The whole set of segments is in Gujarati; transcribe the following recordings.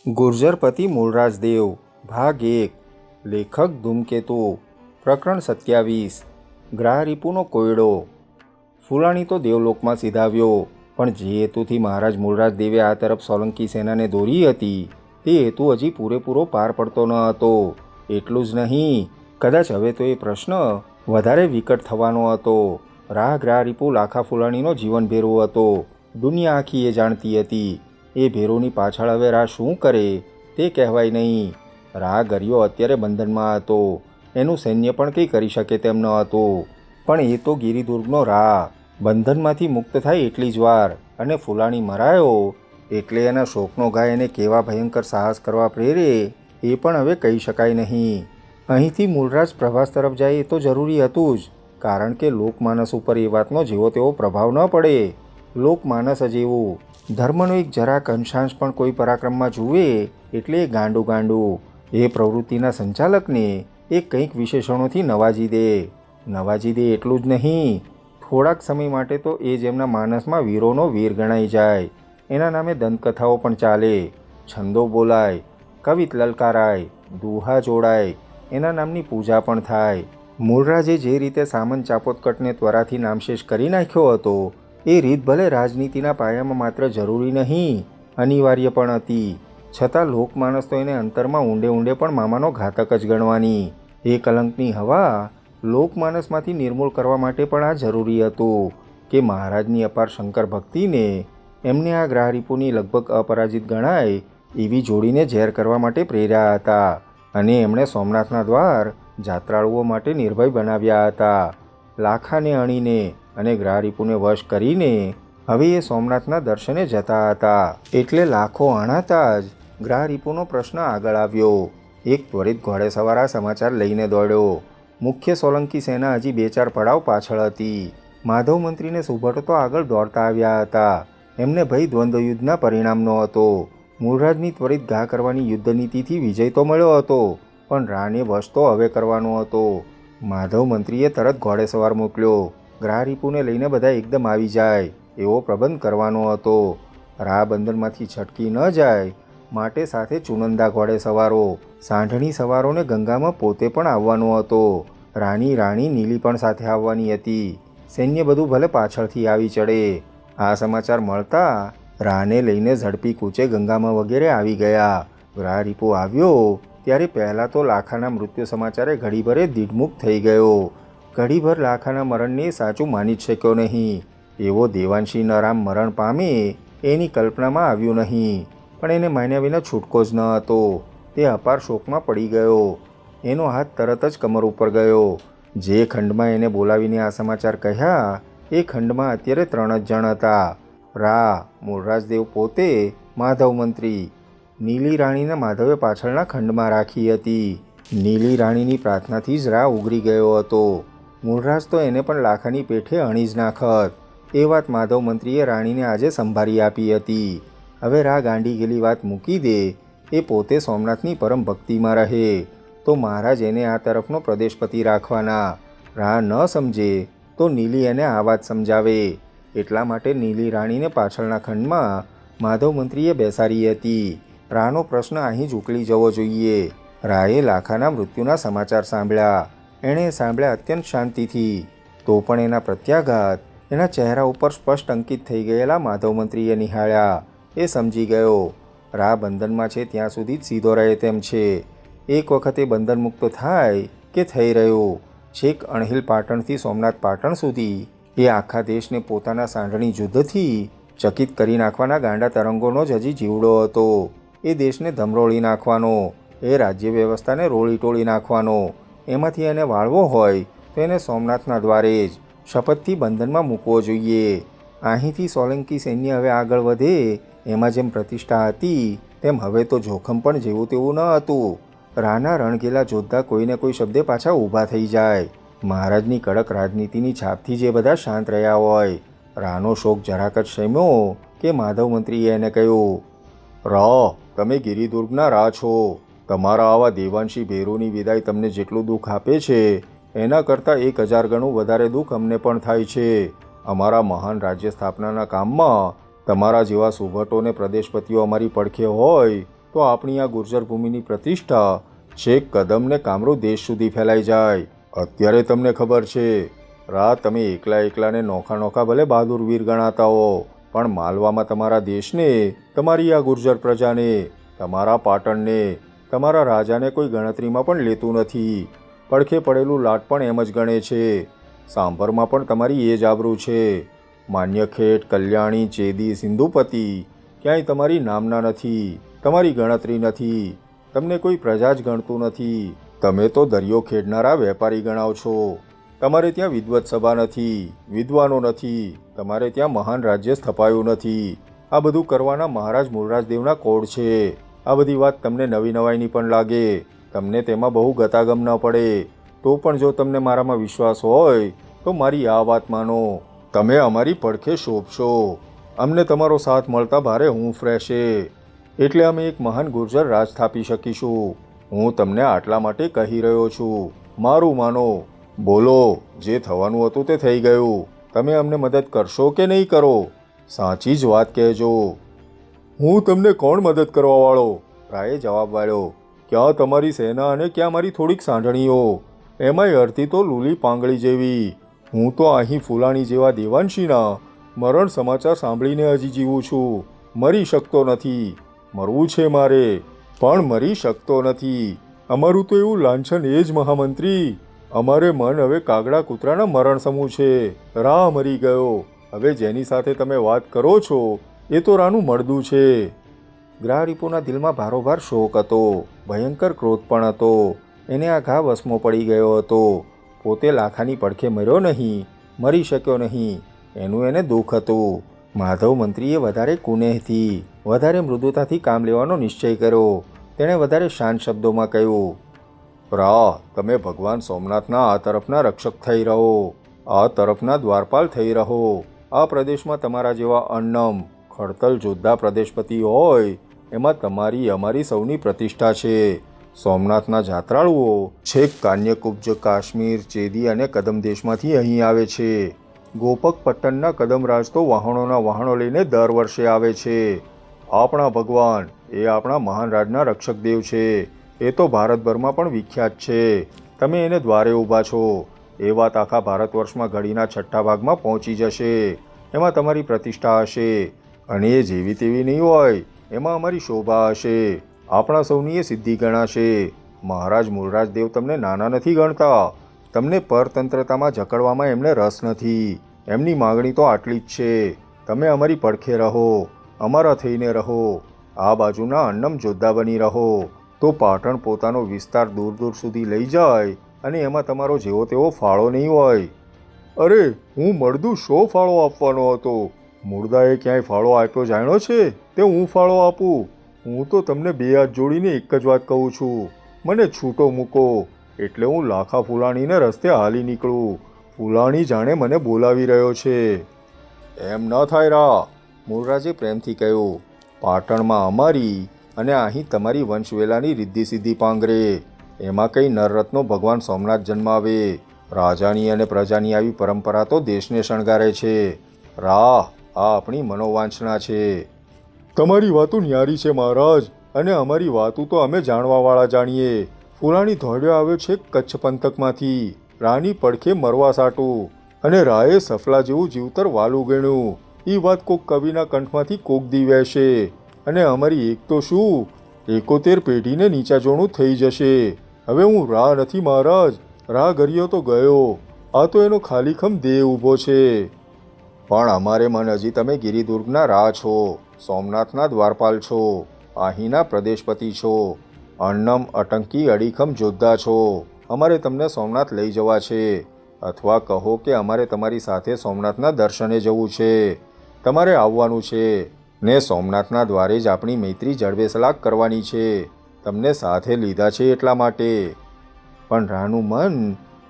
ગુર્જરપતિ મૂળરાજદેવ ભાગ 1 લેખક ધૂમકેતુ પ્રકરણ 27 ગ્રહરિપુનો કોયડો। ફુલાણી તો દેવલોકમાં સીધાવ્યો, પણ જે હેતુથી મહારાજ મૂળરાજદેવે આ તરફ સોલંકી સેનાને દોરી હતી તે હેતુ હજી પૂરેપૂરો પાર પડતો ન હતો। એટલું જ નહીં, કદાચ હવે તો એ પ્રશ્ન વધારે વિકટ થવાનો હતો। રાહ ગ્રહરિપુ લાખા ફુલાણીનો જીવન ભેરો હતો, દુનિયા આખી એ જાણતી હતી। એ ભેરોની પાછળ હવે રાહ શું કરે તે કહેવાય નહીં। રાહ ગરિયો અત્યારે બંધનમાં હતો, એનું સૈન્ય પણ કંઈ કરી શકે તેમ ન હતું। પણ એ તો ગિરિદુર્ગનો રાહ બંધનમાંથી મુક્ત થાય એટલી જ વાર, અને ફુલાણી મરાયો એટલે એના શોકનો ઘા એને કેવા ભયંકર સાહસ કરવા પ્રેરે એ પણ હવે કહી શકાય નહીં। અહીંથી મૂળરાજ પ્રભાસ તરફ જાય એ તો જરૂરી હતું જ, કારણ કે લોકમાનસ ઉપર એ વાતનો જેવો તેવો પ્રભાવ ન પડે। લોકમાનસ જ એવું, ધર્મનો એક જરાક અંશાંશ પણ કોઈ પરાક્રમમાં જુએ એટલે એ ગાંડું ગાંડું। એ પ્રવૃત્તિના સંચાલકને એ કંઈક વિશેષણોથી નવાજી દે એટલું જ નહીં, થોડાક સમય માટે તો એ જ એમના માનસમાં વીરોનો વીર ગણાઈ જાય। એના નામે દંતકથાઓ પણ ચાલે, છંદો બોલાય, કવિત લલકારાય, દુહા જોડાય, એના નામની પૂજા પણ થાય। મૂળરાજે જે રીતે સામંત ચાપોતકટને ત્વરાથી નામશેષ કરી નાખ્યો હતો એ રીત ભલે રાજનીતિના પાયામાં માત્ર જરૂરી નહીં, અનિવાર્ય પણ હતી, છતાં લોકમાનસ તો એને અંતરમાં ઊંડે ઊંડે પણ મામાનો ઘાતક જ ગણવાની। એ કલંકની હવા લોકમાનસમાંથી નિર્મૂળ કરવા માટે પણ આ જરૂરી હતું કે મહારાજની અપાર શંકર ભક્તિને એમને આ ગ્રહરિપુની લગભગ અપરાજિત ગણાય એવી જોડીને ઝેર કરવા માટે પ્રેર્યા હતા, અને એમણે સોમનાથના દ્વાર જાત્રાળુઓ માટે નિર્ભય બનાવ્યા હતા। લાખાને અણીને અને ગ્રહરિપુને વશ કરીને હવે એ સોમનાથના દર્શને જતા હતા। એટલે લાખો અણાતા જ ગ્રહરિપુનો પ્રશ્ન આગળ આવ્યો। એક ત્વરિત ઘોડેસવાર આ સમાચાર લઈને દોડ્યો। મુખ્ય સોલંકી સેના હજી 2-4 પડાવ પાછળ હતી। માધવ મંત્રીને સુભટો તો આગળ દોડતા આવ્યા હતા। એમને ભય દ્વંદ્વયુદ્ધના પરિણામનો હતો। મૂળરાજની ત્વરિત ઘા કરવાની યુદ્ધનીતિથી વિજય તો મળ્યો હતો, પણ રાને વશ તો હવે કરવાનો હતો। માધવ મંત્રીએ તરત ઘોડેસવાર મોકલ્યો, ગ્રહરિપુને લઈને બધા એકદમ આવી જાય એવો પ્રબંધ કરવાનો હતો। રાહ બંધનમાંથી છટકી ન જાય માટે સાથે ચુનંદા ઘોડેસવારો, સાંઢણી સવારોને ગંગામાં પોતે પણ આવવાનો હતો। રાણી નીલી પણ સાથે આવવાની હતી। સૈન્ય બધું ભલે પાછળથી આવી ચડે। આ સમાચાર મળતા રાહને લઈને ઝડપી કૂચે ગંગામાં વગેરે આવી ગયા। ગ્રહરિપુ આવ્યો ત્યારે પહેલાં તો લાખાના મૃત્યુ સમાચારે ઘડીભરે દીઢમુખ થઈ ગયો। ઘડીભર લાખાના મરણને સાચું માની જ શક્યો નહીં। એવો દેવાંશી નરામ મરણ પામે એની કલ્પનામાં આવ્યું નહીં, પણ એને માન્યા વિના છૂટકો જ ન હતો। તે અપાર શોકમાં પડી ગયો। એનો હાથ તરત જ કમર ઉપર ગયો। જે ખંડમાં એને બોલાવીને આ સમાચાર કહ્યા એ ખંડમાં અત્યારે 3 જ જણ હતા, રાહ, મૂળરાજદેવ પોતે, માધવ મંત્રી। નીલી રાણીને માધવે પાછળના ખંડમાં રાખી હતી। નીલી રાણીની પ્રાર્થનાથી જ રાહ ઉગરી ગયો હતો। મૂળરાજ તો એને પણ લાખાની પેઠે અણી જ નાખત, એ વાત માધવ મંત્રીએ રાણીને આજે સંભાળી આપી હતી। હવે રાહ ગાંડી ગયેલી વાત મૂકી દે, એ પોતે સોમનાથની પરમ ભક્તિમાં રહે તો મહારાજ એને આ તરફનો પ્રદેશપતિ રાખવાના। રાહ ન સમજે તો નીલી એને આ વાત સમજાવે, એટલા માટે નીલી રાણીને પાછળના ખંડમાં માધવ મંત્રીએ બેસાડી હતી। રાહનો પ્રશ્ન અહીં જ ઉકલી જવો જોઈએ। રાહે લાખાના મૃત્યુના સમાચાર સાંભળ્યા। એણે સાંભળ્યા અત્યંત શાંતિથી, તો પણ એના પ્રત્યાઘાત એના ચહેરા ઉપર સ્પષ્ટ અંકિત થઈ ગયેલા માધવ મંત્રીએ નિહાળ્યા। એ સમજી ગયો, રાહ બંધનમાં છે ત્યાં સુધી જ સીધો રહે તેમ છે। એક વખતે બંધન મુક્ત થાય કે થઈ રહ્યો, છેક અણહિલ પાટણથી સોમનાથ પાટણ સુધી એ આખા દેશને પોતાના સાંઢણી યુદ્ધથી ચકિત કરી નાખવાના ગાંડા તરંગોનો જ હજી જીવડો હતો। એ દેશને ધમરોળી નાખવાનો, એ રાજ્ય વ્યવસ્થાને રોળી ટોળી નાખવાનો। એમાંથી એને વાળવો હોય તો એને સોમનાથના દ્વારે જ શપથથી બંધનમાં મૂકવો જોઈએ। અહીંથી સોલંકી સૈન્ય હવે આગળ વધે એમાં જેમ પ્રતિષ્ઠા હતી તેમ હવે તો જોખમ પણ જેવું તેવું ન હતું। રાહના રણઘેલા જોધતા કોઈને કોઈ શબ્દે પાછા ઊભા થઈ જાય। મહારાજની કડક રાજનીતિની છાપથી જે બધા શાંત રહ્યા હોય। રાહનો શોક જરાક જ શમ્યો કે માધવ મંત્રીએ એને કહ્યું, તમે ગિરિદુર્ગના રાહ છો। તમારા આવા દેવાંશી ભેરોની વિદાય તમને જેટલું દુઃખ આપે છે એના કરતાં 1000 ગણું વધારે દુઃખ અમને પણ થાય છે। અમારા મહાન રાજ્ય સ્થાપનાના કામમાં તમારા જેવા સુભટોને પ્રદેશપતિઓ અમારી પડખે હોય તો આપણી આ ગુર્જર ભૂમિની પ્રતિષ્ઠા છેક કદમ ને કામરૂ દેશ સુધી ફેલાઈ જાય. અત્યારે તમને ખબર છે, તમે એકલાને નોખા ભલે બહાદુર વીર ગણાતા હો, પણ માલવામાં તમારા દેશને, તમારી આ ગુર્જર પ્રજાને, તમારા પાટણને, તમારા રાજાને કોઈ ગણતરીમાં પણ લેતું નથી. પડખે પડેલું લાટ પણ એમ જ ગણે છે. સાંભરમાં પણ તમારી એ જ આબરૂ છે. માન્યખેટ, કલ્યાણી, ચેદી, સિંધુપતિ ક્યાંય તમારી નામના નથી, તમારી ગણતરી નથી. તમને કોઈ પ્રજા જ ગણતું નથી. તમે તો દરિયો ખેડનારા વેપારી ગણાવ છો. તમારે ત્યાં વિદ્વત સભા નથી, વિદ્વાનો નથી. તમારે ત્યાં મહાન રાજ્ય સ્થપાયું નથી. આ બધું કરવાના મહારાજ મૂળરાજદેવના કોડ છે. આ બધી વાત તમને નવી નવાઈની પણ લાગે, તમને તેમાં બહુ ગતાગમ ન પડે, તો પણ જો તમને મારામાં વિશ્વાસ હોય તો મારી આ વાત માનો. તમે અમારી પડખે શોભશો. અમને તમારો સાથ મળતા ભારે હૂંફ રહેશે. એટલે અમે એક મહાન ગુર્જર રાજ સ્થાપી શકીશું. હું તમને આટલા માટે કહી રહ્યો છું. મારું માનો. બોલો, જે થવાનું હતું તે થઈ ગયું. તમે અમને મદદ કરશો કે નહીં કરો? સાચી જ વાત કહેજો. હું તમને કોણ મદદ કરવાવાળો? રાયે જવાબ વાળ્યો. ક્યાં તમારી સેના અને ક્યાં મારી થોડીક સાંઢણીઓ, એમાંય અડધી તો લૂલી પાંગળી જેવી. હું તો અહીં ફૂલાણી જેવા દેવાંશીના મરણ સમાચાર સાંભળીને હજી જીવું છું. મરી શકતો નથી. મરવું છે મારે, પણ મરી શકતો નથી. અમારું તો એવું લાંછન એ જ મહામંત્રી. અમારે મન હવે કાગડા કૂતરાના મરણ સમૂહ છે. રા મરી ગયો. હવે જેની સાથે તમે વાત કરો છો એ તો રાનું મળદું છે. ગ્રાહરીપુના દિલમાં ભારોભાર શોક હતો, ભયંકર ક્રોધ પણ હતો. એને આ ઘા વસમો પડી ગયો હતો. પોતે લાખાની પડખે મર્યો નહીં, મરી શક્યો નહીં, એનું એને દુઃખ હતું. માધવ મંત્રીએ વધારે કુનેહથી, વધારે મૃદુતાથી કામ લેવાનો નિશ્ચય કર્યો. તેણે વધારે શાંત શબ્દોમાં કહ્યું, તમે ભગવાન સોમનાથના આ તરફના રક્ષક થઈ રહો, આ તરફના દ્વારપાલ થઈ રહો. આ પ્રદેશમાં તમારા જેવા અન્નમ ખડતલ જોદ્ધા પ્રદેશપતિ હોય એમાં તમારી અમારી સૌની પ્રતિષ્ઠા છે. સોમનાથના જાત્રાળુઓ છેક કાન્યકુબ્જ, કાશ્મીર, ચેદી અને કદમ દેશમાંથી અહીં આવે છે. ગોપક પટ્ટનના કદમરાજ તો વાહણોના વાહણો લઈને દર વર્ષે આવે છે. આપણા ભગવાન એ આપણા મહાન રાજના રક્ષક દેવ છે. એ તો ભારતભરમાં પણ વિખ્યાત છે. તમે એને દ્વારે ઊભા છો. એ વાત આખા ભારત વર્ષમાં ઘડીના છઠ્ઠા ભાગમાં પહોંચી જશે. એમાં તમારી પ્રતિષ્ઠા હશે, અને એ જેવી તેવી નહીં હોય. એમાં અમારી શોભા હશે. આપણા સૌની એ સિદ્ધિ ગણાશે. મહારાજ મૂળરાજદેવ તમને નાના નથી ગણતા. તમને પરતંત્રતામાં જકડવામાં એમને રસ નથી. એમની માગણી તો આટલી જ છે, તમે અમારી પડખે રહો, અમારા થઈને રહો. આ બાજુના અન્નમ જોદ્ધા બની રહો, તો પાટણ પોતાનો વિસ્તાર દૂર દૂર સુધી લઈ જાય અને એમાં તમારો જેવો તેવો ફાળો નહીં હોય. અરે, હું મળદું શો ફાળો આપવાનો હતો? મુર્દાએ ક્યાંય ફાળો આપ્યો જાણ્યો છે તે હું ફાળો આપું? હું તો તમને બે હાથ જોડીને એક જ વાત કહું છું, મને છૂટો મૂકો એટલે હું લાખા ફૂલાણીને રસ્તે હાલી નીકળું. ફૂલાણી જાણે મને બોલાવી રહ્યો છે. એમ ન થાય રા, મૂળરાજે પ્રેમથી કહ્યું. પાટણમાં અમારી અને અહીં તમારી વંશવેલાની રિદ્ધિ સિદ્ધિ પાંગરે. એમાં કંઈ નરરત્નો ભગવાન સોમનાથ જન્માવે. રાજાની અને પ્રજાની આવી પરંપરા તો દેશને શણગારે છે. આ આપણી મનોવાંછના છે. તમારી વાતો ન્યારી છે મહારાજ, અને અમારી વાતો તો અમે જાણવાવાળા જાણીએ. ફૂલાણી દોડ્યો આવ્યો છે કચ્છ પંથકમાંથી, રાની પડખે મરવા સાટું, અને રાયે સફલા જેવું જીવતર વાલું ગણ્યું. એ વાત કોક કવિના કંઠમાંથી કોક દી વહેશે, અને અમારી એક તો શું 71 પેઢીને નીચા જોણું થઈ જશે. હવે હું રા નથી મહારાજ, રા ગરિયો તો ગયો. આ તો એનો ખાલીખમ દેહ ઊભો છે. પણ અમારે મન હજી તમે ગિરિદુર્ગના રા છો, સોમનાથના દ્વારપાલ છો, અહીંના પ્રદેશપતિ છો, અન્નમ અટંકી અડીખમ જોદ્ધા છો. અમારે તમને સોમનાથ લઈ જવા છે, અથવા કહો કે અમારે તમારી સાથે સોમનાથના દર્શને જવું છે. તમારે આવવાનું છે ને સોમનાથના દ્વારે જ આપણી મૈત્રી જળબેસલાક કરવાની છે. તમને સાથે લીધા છે એટલા માટે. પણ રાનું મન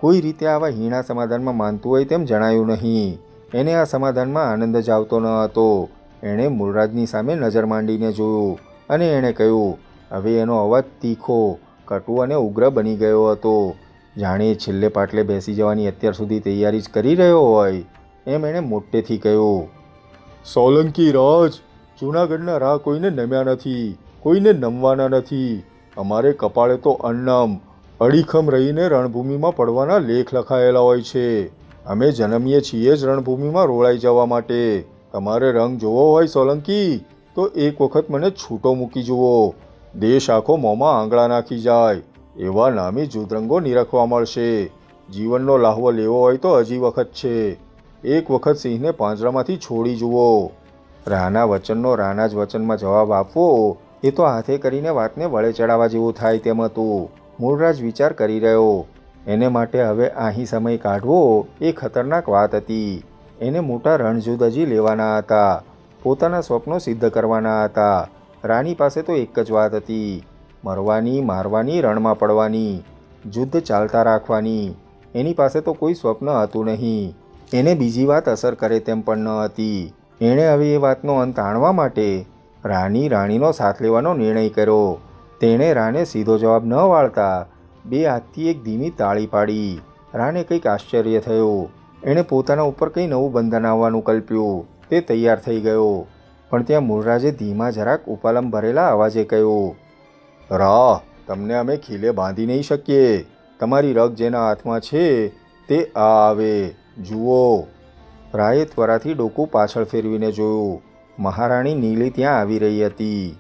કોઈ રીતે આવા હીણા સમાધાનમાં માનતું હોય તેમ જણાયું નહીં. એને આ સમાધાનમાં આનંદ જ આવતો ન હતો. એણે મૂળરાજની સામે નજર માંડીને જોયું, અને એણે કહ્યું. હવે એનો અવાજ તીખો, કટુ અને ઉગ્ર બની ગયો હતો. જાણે છેલ્લે પાટલે બેસી જવાની અત્યાર સુધી તૈયારી જ કરી રહ્યો હોય એમ એણે મોટેથી કહ્યું. સોલંકી રાજ, જૂનાગઢના રા કોઈને નમ્યા નથી. કોઈને નમવાના નથી. અમારે કપાળે તો અન્નમ અડીખમ રહીને રણભૂમિમાં પડવાના લેખ લખાયેલા હોય છે. અમે જન્મીએ છીએ જ રણભૂમિમાં રોળાઈ જવા માટે. તમારે રંગ જોવો હોય સોલંકી તો એક વખત મને છૂટો મૂકી જુઓ. દેશ આખો મોંમાં આંગળા નાખી જાય એવા નામી જુદરંગો નિરખવા મળશે. જીવનનો લાહવો લેવો હોય તો હજી વખત છે. એક વખત સિંહને પાંજરામાંથી છોડી જુઓ. રાના વચનનો રાના જ વચનમાં જવાબ આપવો એ તો હાથે કરીને વાતને વળે ચડાવવા જેવું થાય તેમ હતું. મૂળરાજ વિચાર કરી રહ્યો. એને માટે હવે અહીં સમય કાઢવો એ ખતરનાક વાત હતી. એને મોટા રણજુદ હજી લેવાના હતા. પોતાના સ્વપ્નો સિદ્ધ કરવાના હતા. રાની પાસે તો એક જ વાત હતી, મરવાની, મારવાની, રણમાં પડવાની, યુદ્ધ ચાલતા રાખવાની. એની પાસે તો કોઈ સ્વપ્ન હતું નહીં. એને બીજી વાત અસર કરે તેમ પણ ન હતી. એણે હવે એ વાતનો અંત આણવા માટે રાણીનો સાથ લેવાનો નિર્ણય કર્યો. તેણે રાને સીધો જવાબ ન વાળતા બે હાથથી એક ધીમી તાળી પાડી. રાને કંઈક આશ્ચર્ય થયું. એણે પોતાના ઉપર કંઈ નવું બંધન આવવાનું કલ્પ્યું. તે તૈયાર થઈ ગયો. પણ ત્યાં મૂળરાજે ધીમા જરાક ઉપાલમ ભરેલા અવાજે કહ્યું, રા, તમને અમે ખીલે બાંધી નહીં શકીએ. તમારી રગ જેના હાથમાં છે તે આ આવે, જુઓ. રાયે ત્વરાથી ડોકું પાછળ ફેરવીને જોયું. મહારાણી નીલી ત્યાં આવી રહી હતી.